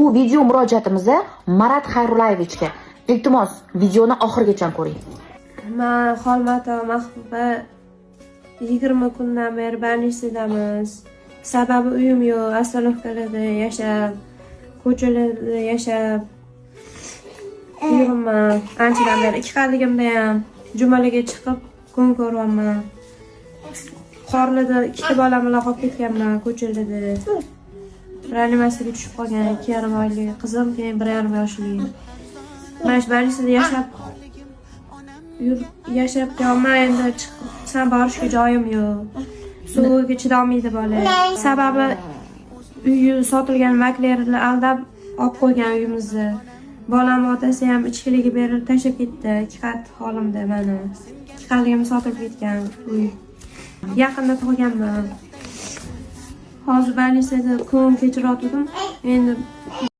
Bu video murojaatimizda Marat Xayrullayevichga. Iltimos, videoni oxirigacha ko'ring. Men Xolmato Mahbuba 20 kundan beri больницадamiz. Sababi uyim yo'q, Astanovkalarda yashab, ko'chalarda yashab yuribman. Anchadan beri 2 qanligimda ham jumalaga chiqib kun ko'ryapman. Qorlarda 2 bolam bilan qolib ketganman ko'chalarda. Reanimatsiyaga tushib qolgan 2,5 oylik qizim, keyin 1,5 yoshli. Mana shu больницada yashab qolman, endi chiqsam borishga joyim yo'q. Suvga chidolmaydi bola. Sababi uyi sotilgan maklerlar aldab olib qo'ygan uyimizni. Bolam otasi ham ichkiliga berib tashlab ketdi. 2 qat holimda mana. 2 qatligim sotilib ketgan uy. Yaqinda tug'ganman. Hozir больницada kun kechirayotgandim. Endi